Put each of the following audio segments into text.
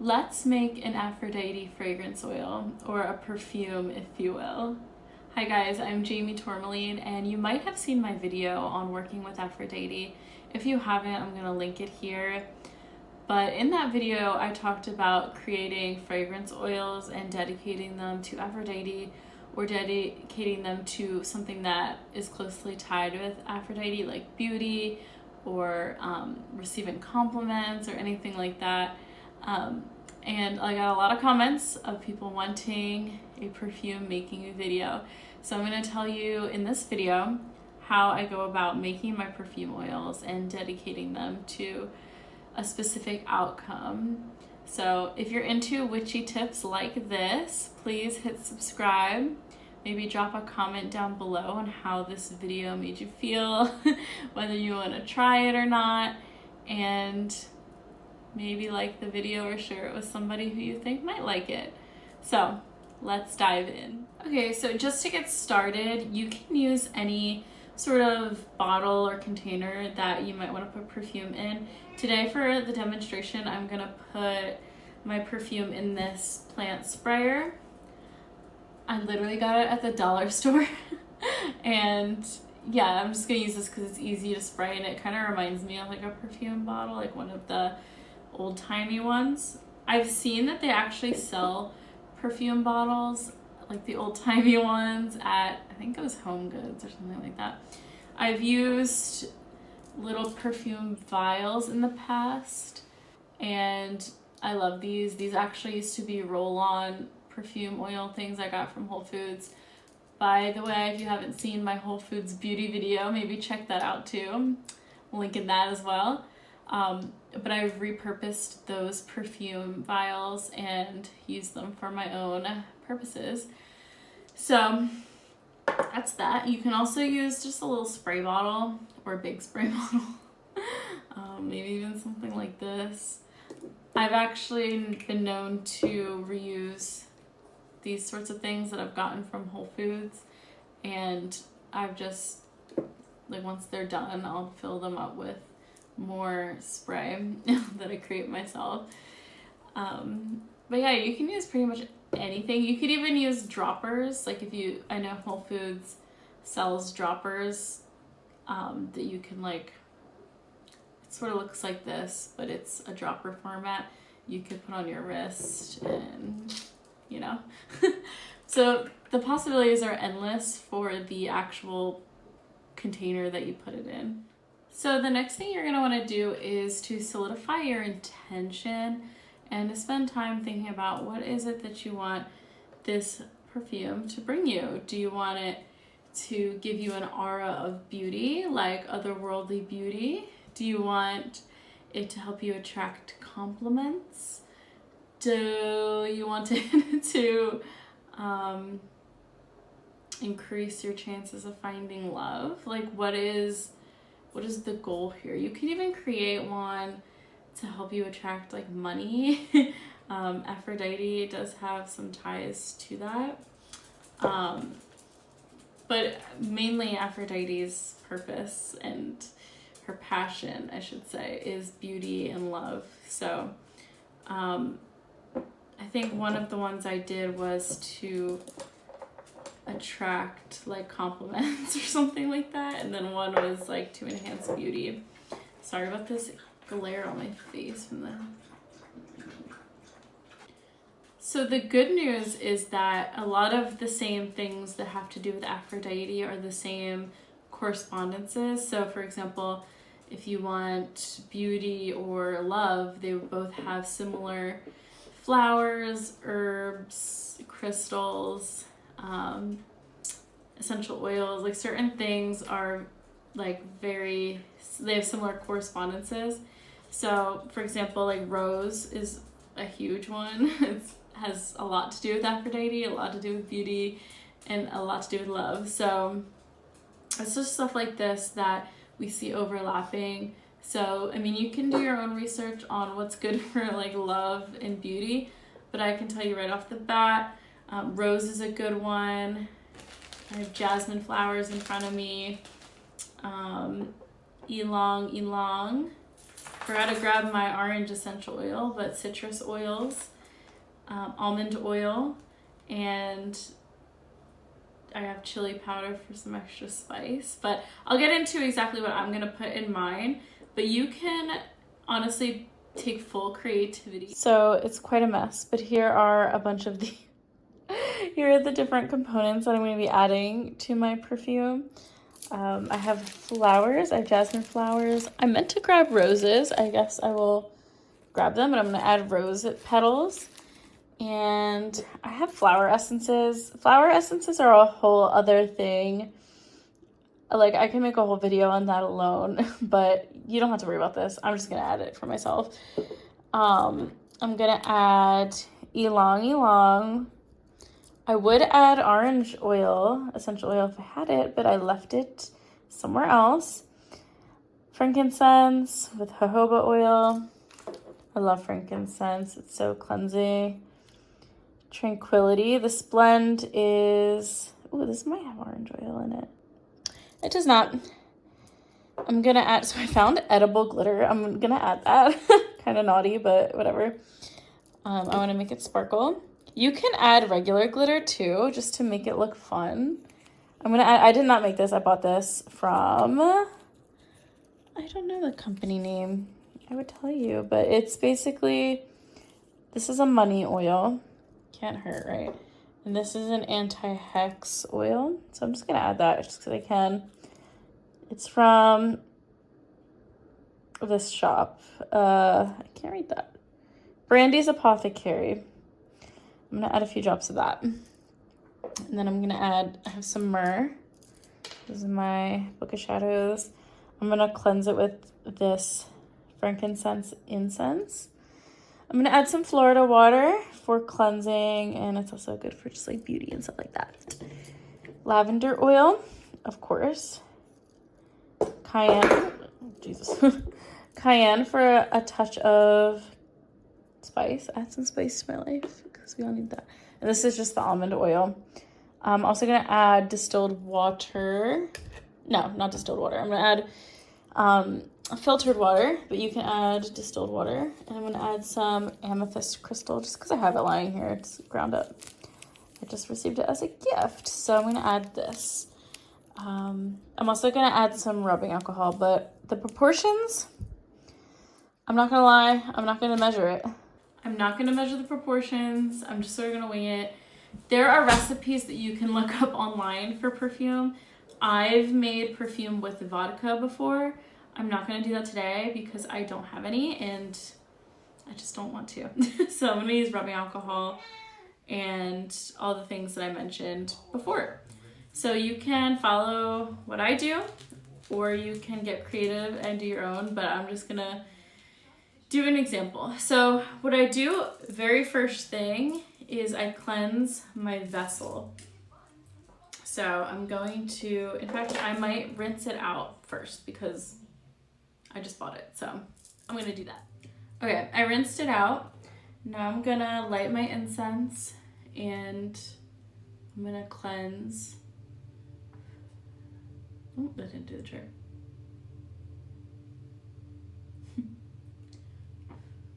Let's make an Aphrodite fragrance oil, or a perfume if you will. Hi guys, I'm Jamie Tourmaline, and you might have seen my video on working with Aphrodite. If you haven't, I'm gonna link it here. But in that video, I talked about creating fragrance oils and dedicating them to Aphrodite, or dedicating them to something that is closely tied with Aphrodite, like beauty, or receiving compliments, or anything like that. And I got a lot of comments of people wanting a perfume making video. So I'm going to tell you in this video how I go about making my perfume oils and dedicating them to a specific outcome. So if you're into witchy tips like this, please hit subscribe. Maybe drop a comment down below on how this video made you feel, whether you want to try it or not, and maybe like the video or share it with somebody who you think might like it. So let's dive in. Okay, so just to get started, you can use any sort of bottle or container that you might want to put perfume in. Today for the demonstration, I'm gonna put my perfume in this plant sprayer. I literally got it at the dollar store and yeah, I'm just gonna use this because it's easy to spray, and it kind of reminds me of like a perfume bottle, like one of the old-timey ones. I've seen that they actually sell perfume bottles, like the old-timey ones, at, I think it was Home Goods or something like that. I've used little perfume vials in the past, and I love these. These actually used to be roll-on perfume oil things I got from Whole Foods. By the way, if you haven't seen my Whole Foods beauty video, maybe check that out too. I'll link in that as well. But I've repurposed those perfume vials and used them for my own purposes. So that's that. You can also use just a little spray bottle or a big spray bottle. Maybe even something like this. I've actually been known to reuse these sorts of things that I've gotten from Whole Foods, and I've just, like, once they're done, I'll fill them up with more spray that I create myself. But yeah, you can use pretty much anything. You could even use droppers. Like I know Whole Foods sells droppers that you can, like, it sort of looks like this, but it's a dropper format. You could put on your wrist and, you know. So the possibilities are endless for the actual container that you put it in. So the next thing you're going to want to do is to solidify your intention and to spend time thinking about what is it that you want this perfume to bring you. Do you want it to give you an aura of beauty, like otherworldly beauty? Do you want it to help you attract compliments? Do you want it to increase your chances of finding love? Like, what is the goal here? You can even create one to help you attract, like, money. Aphrodite does have some ties to that. But mainly Aphrodite's purpose and her passion, I should say, is beauty and love. So I think one of the ones I did was to attract, like, compliments or something like that, and then one was like to enhance beauty. Sorry about this glare on my face from the... So the good news is that a lot of the same things that have to do with Aphrodite are the same correspondences. So for example, if you want beauty or love, they both have similar flowers, herbs, crystals, essential oils. Like, certain things are, like, they have similar correspondences. So for example, like, rose is a huge one. It has a lot to do with Aphrodite, a lot to do with beauty, and a lot to do with love. So it's just stuff like this that we see overlapping. So I mean, you can do your own research on what's good for, like, love and beauty, but I can tell you right off the bat, rose is a good one. I have jasmine flowers in front of me. Ylang ylang forgot to grab my orange essential oil, but citrus oils, almond oil, and I have chili powder for some extra spice. But I'll get into exactly what I'm gonna put in mine, but you can honestly take full creativity. So it's quite a mess, but here are a bunch of the here are the different components that I'm going to be adding to my perfume. I have flowers. I have jasmine flowers. I meant to grab roses. I guess I will grab them, but I'm going to add rose petals. And I have flower essences. Flower essences are a whole other thing. Like, I can make a whole video on that alone, but you don't have to worry about this. I'm just going to add it for myself. I'm going to add ylang ylang. I would add orange oil, essential oil if I had it, but I left it somewhere else. Frankincense with jojoba oil. I love frankincense. It's so cleansing. Tranquility. This blend is... Oh, this might have orange oil in it. It does not. I'm going to add... So I found edible glitter. I'm going to add that. Kind of naughty, but whatever. I want to make it sparkle. You can add regular glitter too, just to make it look fun. I'm gonna add, I did not make this, I bought this from, I don't know the company name, I would tell you, but it's basically, this is a money oil, can't hurt, right? And this is an anti-hex oil, so I'm just gonna add that just because I can. It's from this shop, I can't read that. Brandy's Apothecary. I'm gonna add a few drops of that. And then I'm gonna add, I have some myrrh. This is my Book of Shadows. I'm gonna cleanse it with this frankincense incense. I'm gonna add some Florida water for cleansing, and it's also good for just like beauty and stuff like that. Lavender oil, of course. Cayenne, Jesus. Cayenne for a touch of spice. Add some spice to my life because we all need that. And this is just the almond oil. I'm also gonna add distilled water. No, not distilled water. I'm gonna add filtered water, but you can add distilled water. And I'm gonna add some amethyst crystal just because I have it lying here. It's ground up. I just received it as a gift, so I'm gonna add this. I'm also gonna add some rubbing alcohol, but the proportions, I'm not gonna lie, I'm not gonna measure it. I'm not gonna measure the proportions. I'm just sort of gonna wing it. There are recipes that you can look up online for perfume. I've made perfume with vodka before. I'm not gonna do that today because I don't have any and I just don't want to. So I'm gonna use rubbing alcohol and all the things that I mentioned before. So you can follow what I do or you can get creative and do your own, but I'm just gonna do an example. So what I do, very first thing, is I cleanse my vessel. So I'm going to, in fact, I might rinse it out first because I just bought it. So I'm gonna do that. Okay, I rinsed it out. Now I'm gonna light my incense and I'm gonna cleanse. Oh, that didn't do the trick.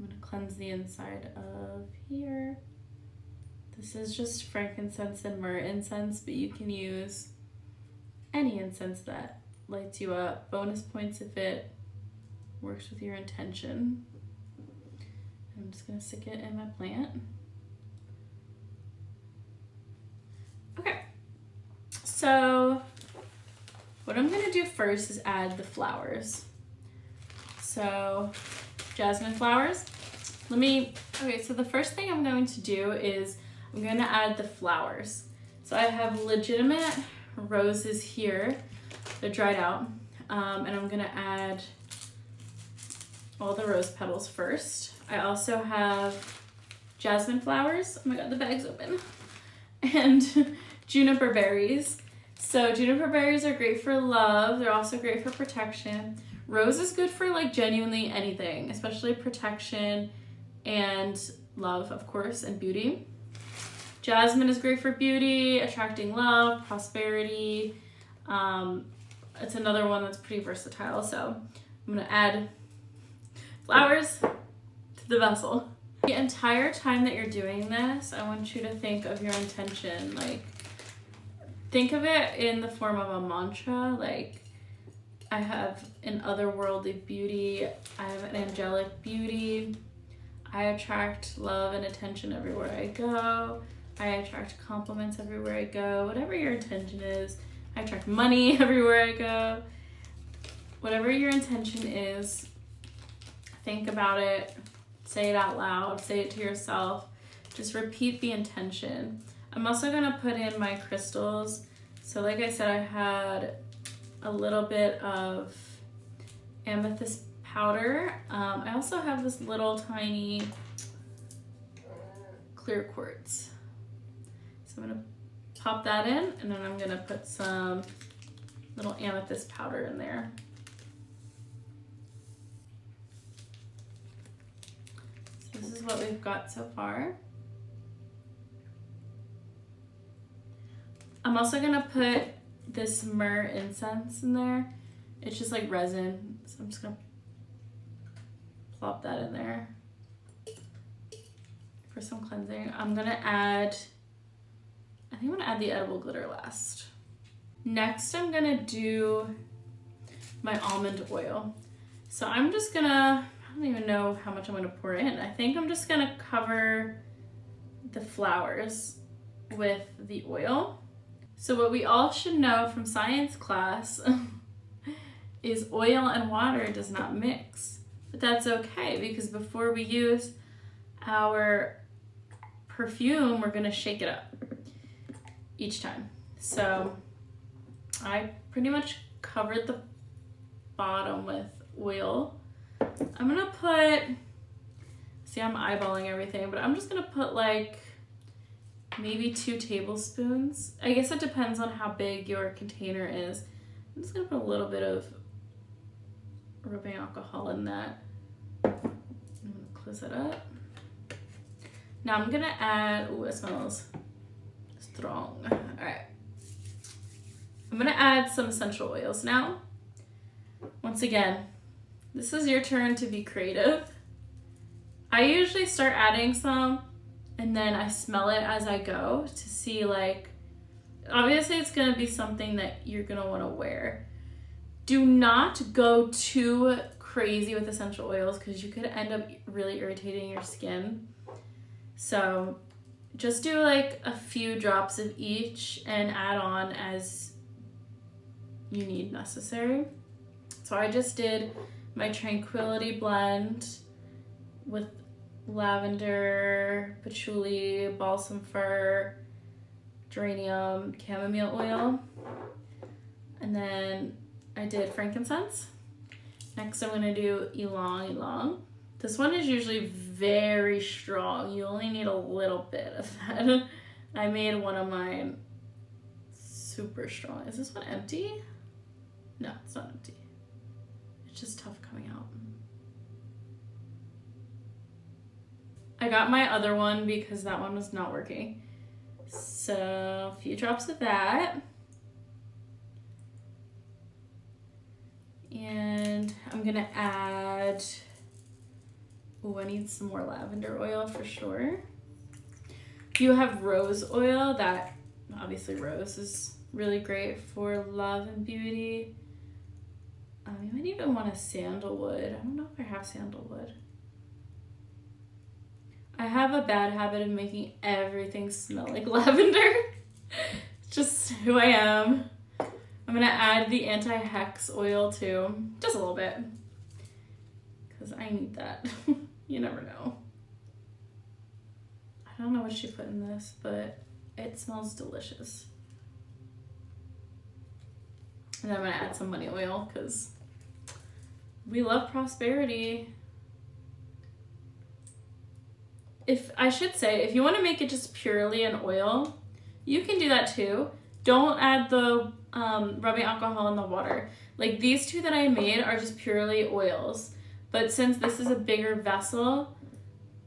I'm gonna cleanse the inside of here. This is just frankincense and myrrh incense, but you can use any incense that lights you up. Bonus points if it works with your intention. I'm just gonna stick it in my plant. Okay, so what I'm gonna do first is add the flowers. So jasmine flowers. Okay, so the first thing I'm going to do is I'm gonna add the flowers. So I have legitimate roses here. They're dried out. And I'm gonna add all the rose petals first. I also have jasmine flowers. Oh my God, the bag's open. And juniper berries. So juniper berries are great for love. They're also great for protection. Rose is good for like genuinely anything, especially protection and love, of course, and beauty. Jasmine is great for beauty, attracting love, prosperity. It's another one that's pretty versatile. So I'm gonna add flowers to the vessel. The entire time that you're doing this, I want you to think of your intention. Like, think of it in the form of a mantra. Like, I have an otherworldly beauty. I have an angelic beauty. I attract love and attention everywhere I go. I attract compliments everywhere I go. Whatever your intention is. I attract money everywhere I go. Whatever your intention is, think about it. Say it out loud. Say it to yourself. Just repeat the intention. I'm also going to put in my crystals. So like I said, I had a little bit of amethyst powder. I also have this little tiny clear quartz. So I'm gonna pop that in, and then I'm gonna put some little amethyst powder in there. So this is what we've got so far. I'm also gonna put this myrrh incense in there. It's just like resin, so I'm just gonna plop that in there for some cleansing. I'm gonna add, I think I'm gonna add the edible glitter last. Next, I'm gonna do my almond oil. So I'm just gonna, I don't even know how much I'm gonna pour in. I think I'm just gonna cover the flowers with the oil. So what we all should know from science class is oil and water does not mix. But that's okay, because before we use our perfume, we're gonna shake it up each time. So I pretty much covered the bottom with oil. I'm gonna put, see, I'm eyeballing everything, but I'm just gonna put like maybe 2 tablespoons. I guess it depends on how big your container is. I'm just gonna put a little bit of rubbing alcohol in that. I'm gonna close it up. Now I'm gonna add, ooh, it smells strong. All right. I'm gonna add some essential oils now. Once again, this is your turn to be creative. I usually start adding some and then I smell it as I go to see, like, obviously it's gonna be something that you're gonna wanna wear. Do not go too crazy with essential oils because you could end up really irritating your skin. So just do like a few drops of each and add on as you need necessary. So I just did my Tranquility blend with lavender, patchouli, balsam fir, geranium, chamomile oil. And then I did frankincense. Next I'm gonna do ylang ylang. This one is usually very strong. You only need a little bit of that. I made one of mine super strong. Is this one empty? No, it's not empty. It's just tough coming out. I got my other one because that one was not working. So a few drops of that. And I'm gonna add, oh, I need some more lavender oil for sure. You have rose oil, that obviously rose is really great for love and beauty. You might even want a sandalwood. I don't know if I have sandalwood. I have a bad habit of making everything smell like lavender. It's just who I am. I'm gonna add the anti-hex oil too, just a little bit, because I need that. You never know. I don't know what she put in this, but it smells delicious. And then I'm gonna add some money oil because we love prosperity. If I should say, if you want to make it just purely an oil, you can do that too. Don't add the rubbing alcohol in the water. Like these two that I made are just purely oils. But since this is a bigger vessel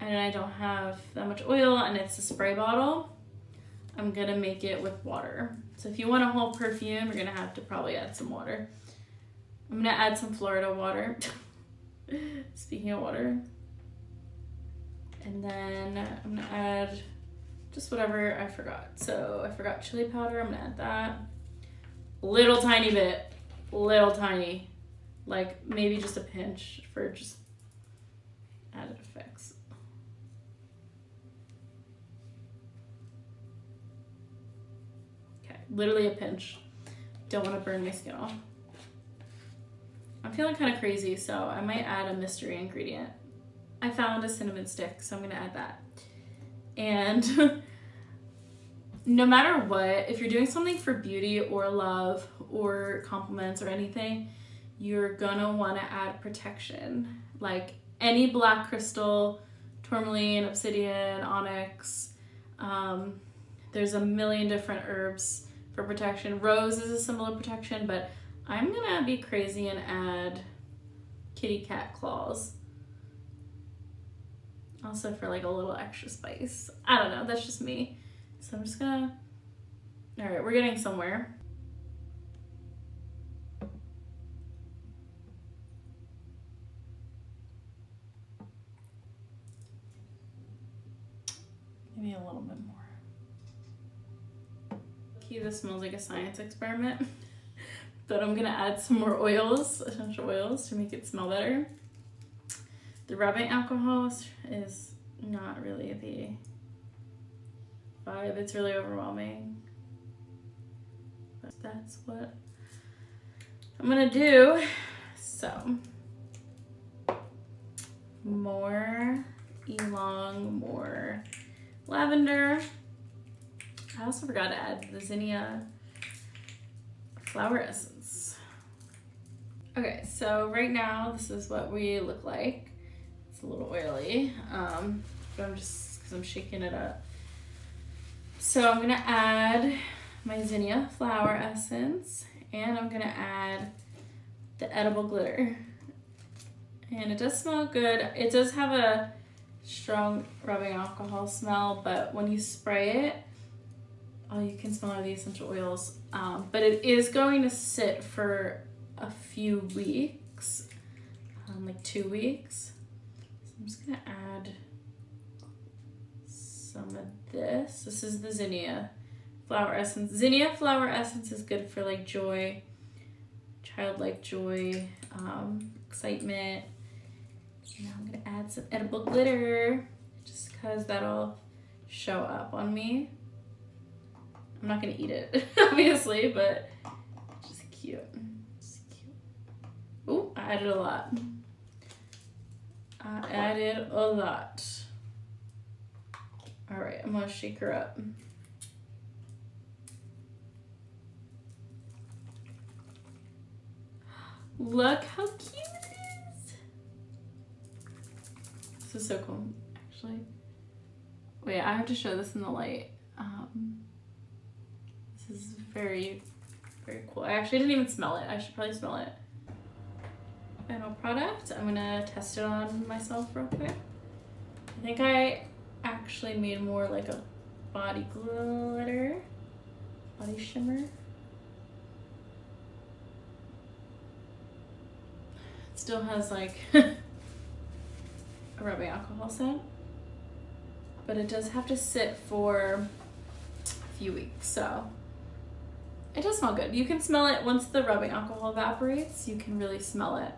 and I don't have that much oil and it's a spray bottle, I'm gonna make it with water. So if you want a whole perfume, you're gonna have to probably add some water. I'm gonna add some Florida water. Speaking of water. And then I'm gonna add just whatever I forgot. So I forgot chili powder, I'm gonna add that. Little tiny bit, little tiny. Like maybe just a pinch for just added effects. Okay, literally a pinch. Don't want to burn my skin off. I'm feeling kind of crazy, so I might add a mystery ingredient. I found a cinnamon stick, so I'm gonna add that. And no matter what, if you're doing something for beauty or love or compliments or anything, you're gonna wanna add protection. Like any black crystal, tourmaline, obsidian, onyx, there's a million different herbs for protection. Rose is a similar protection, but I'm gonna be crazy and add kitty cat claws. Also for like a little extra spice. I don't know, that's just me. So I'm just gonna, all right, we're getting somewhere. Maybe a little bit more. Okay, this smells like a science experiment. But I'm gonna add some more oils, essential oils, to make it smell better. The rubbing alcohol is not really the vibe. It's really overwhelming. But that's what I'm gonna do. So, more ylang, more lavender. I also forgot to add the zinnia flower essence. Okay, so right now this is what we look like. It's a little oily, but I'm just, because I'm shaking it up. So I'm gonna add my zinnia flower essence, and I'm gonna add the edible glitter. And it does smell good. It does have a strong rubbing alcohol smell, but when you spray it, all you can smell are the essential oils. But it is going to sit for a few weeks, like 2 weeks. So I'm just gonna add some of this. This is the zinnia flower essence. Zinnia flower essence is good for like joy, childlike joy, excitement. Now I'm gonna add some edible glitter just because that'll show up on me. I'm not gonna eat it, obviously, but it's just cute. It's cute. Ooh, I added a lot. I added a lot. All right, I'm gonna shake her up. Look how cute it is. This is so cool, actually. Wait, I have to show this in the light. This is very, very cool. I actually didn't even smell it. I should probably smell it. Final product. I'm gonna test it on myself real quick. I think I actually made more like a body glitter, body shimmer. It still has like a rubbing alcohol scent, but it does have to sit for a few weeks, so it does smell good. You can smell it once the rubbing alcohol evaporates. You can really smell it.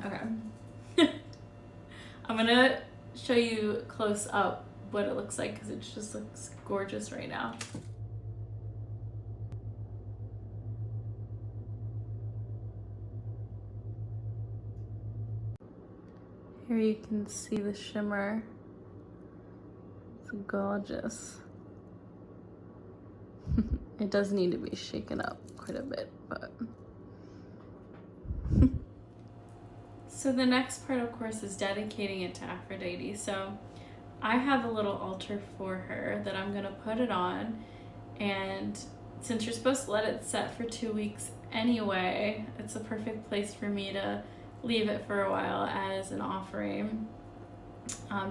Okay. I'm gonna show you close up what it looks like because it just looks gorgeous right now. Here you can see the shimmer. It's gorgeous. It does need to be shaken up quite a bit, but. So the next part, of course, is dedicating it to Aphrodite. So I have a little altar for her that I'm gonna put it on, and since you're supposed to let it set for 2 weeks anyway, it's a perfect place for me to leave it for a while as an offering.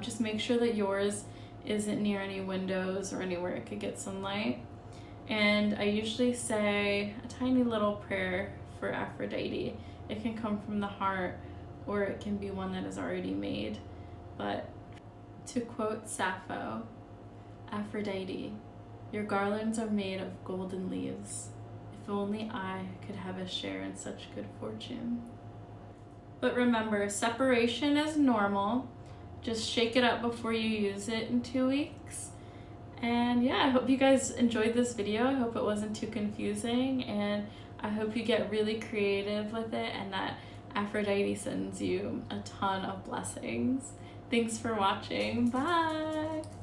Just make sure that yours isn't near any windows or anywhere it could get sunlight. And I usually say a tiny little prayer for Aphrodite. It can come from the heart, or it can be one that is already made. But to quote Sappho, Aphrodite, your garlands are made of golden leaves. If only I could have a share in such good fortune. But remember, separation is normal. Just shake it up before you use it in 2 weeks. And yeah, I hope you guys enjoyed this video. I hope it wasn't too confusing, and I hope you get really creative with it and that Aphrodite sends you a ton of blessings. Thanks for watching. Bye!